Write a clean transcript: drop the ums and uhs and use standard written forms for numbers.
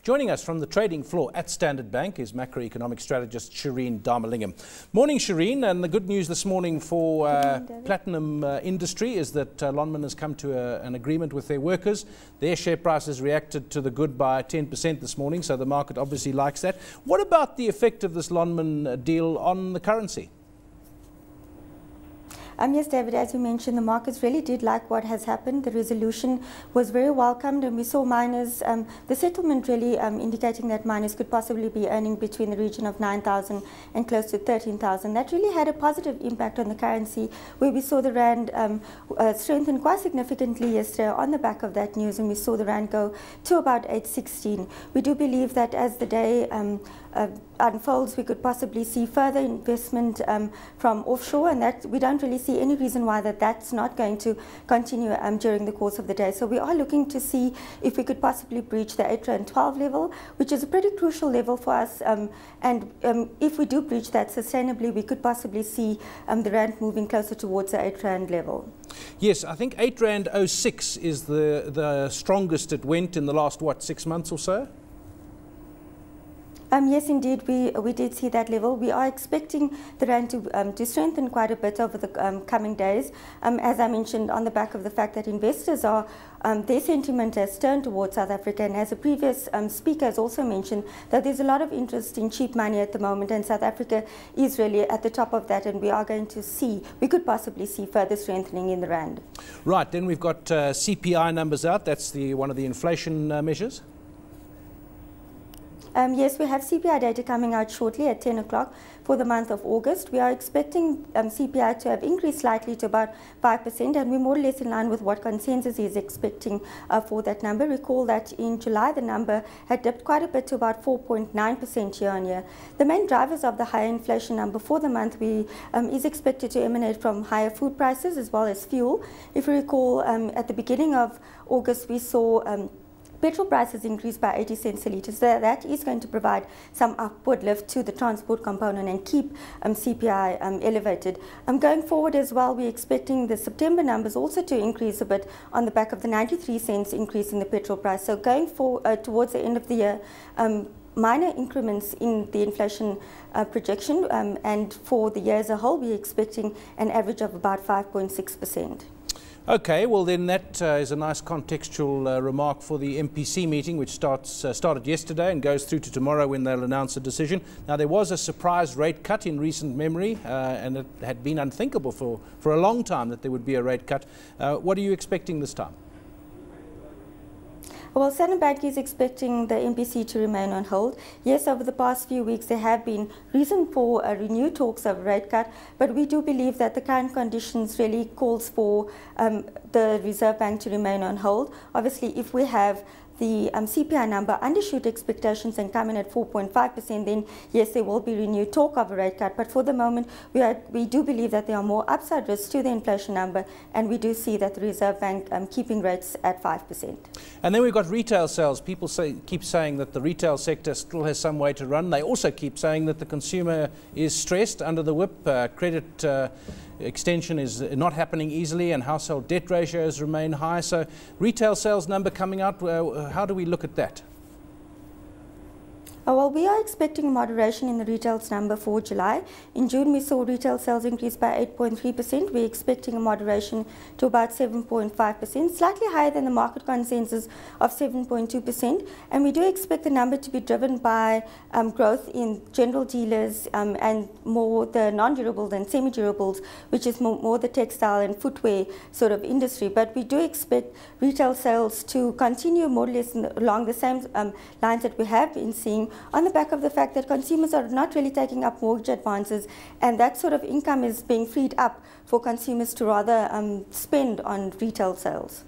Joining us from the trading floor at Standard Bank is macroeconomic strategist Shireen Darmalingham. Morning, Shireen, and the good news this morning for platinum industry is that Lonmin has come to an agreement with their workers. Their share price has reacted to the good by 10% this morning, so the market obviously likes that. What about the effect of this Lonmin deal on the currency? Yes, David, as you mentioned, the markets really did like what has happened. The resolution was very welcomed, and we saw miners, the settlement really indicating that miners could possibly be earning between the region of 9,000 and close to 13,000. That really had a positive impact on the currency, where we saw the rand strengthen quite significantly yesterday on the back of that news, and we saw the rand go to about 8.16. We do believe that as the day unfolds, we could possibly see further investment from offshore, and that we don't really see any reason why that's not going to continue during the course of the day. So we are looking to see if we could possibly breach the 8.12 level, which is a pretty crucial level for us, and if we do breach that sustainably, we could possibly see the rand moving closer towards the 8 rand level. Yes, I think 8 rand 06 is the strongest it went in the last, what, 6 months or so? Yes, indeed, we did see that level. We are expecting the rand to strengthen quite a bit over the coming days. As I mentioned, on the back of the fact that investors are, their sentiment has turned towards South Africa, and as a previous speaker has also mentioned, that there's a lot of interest in cheap money at the moment, and South Africa is really at the top of that, and we are going to see, we could possibly see further strengthening in the rand. Right, then we've got CPI numbers out. That's one of the inflation measures. Yes, we have CPI data coming out shortly at 10 o'clock for the month of August. We are expecting CPI to have increased slightly to about 5%, and we're more or less in line with what consensus is expecting for that number. Recall that in July the number had dipped quite a bit to about 4.9% year on year. The main drivers of the higher inflation number for the month is expected to emanate from higher food prices as well as fuel. If you recall, at the beginning of August we saw petrol prices increased by 80 cents a litre, so that is going to provide some upward lift to the transport component and keep CPI elevated. Going forward as well, we're expecting the September numbers also to increase a bit on the back of the 93 cents increase in the petrol price. So going towards the end of the year, minor increments in the inflation projection, and for the year as a whole, we're expecting an average of about 5.6%. Okay, well then that is a nice contextual remark for the MPC meeting, which started yesterday and goes through to tomorrow when they'll announce a decision. Now, there was a surprise rate cut in recent memory, and it had been unthinkable for a long time that there would be a rate cut. What are you expecting this time? Well, Standard Bank is expecting the MPC to remain on hold. Yes, over the past few weeks there have been reason for renewed talks of rate cut, but we do believe that the current conditions really calls for the Reserve Bank to remain on hold. Obviously, if we have the CPI number undershoot expectations and come in at 4.5%, then yes, there will be renewed talk of a rate cut. But for the moment, we do believe that there are more upside risks to the inflation number, and we do see that the Reserve Bank keeping rates at 5%. And then we've got retail sales. People keep saying that the retail sector still has some way to run. They also keep saying that the consumer is stressed under the whip. Credit extension is not happening easily, and household debt ratios remain high. So retail sales number coming out, how do we look at that? Well, we are expecting a moderation in the retail number for July. In June, we saw retail sales increase by 8.3%. We're expecting a moderation to about 7.5%, slightly higher than the market consensus of 7.2%. And we do expect the number to be driven by growth in general dealers and more the non-durables and semi-durables, which is more the textile and footwear sort of industry. But we do expect retail sales to continue more or less along the same lines that we have been seeing, on the back of the fact that consumers are not really taking up mortgage advances, and that sort of income is being freed up for consumers to rather spend on retail sales.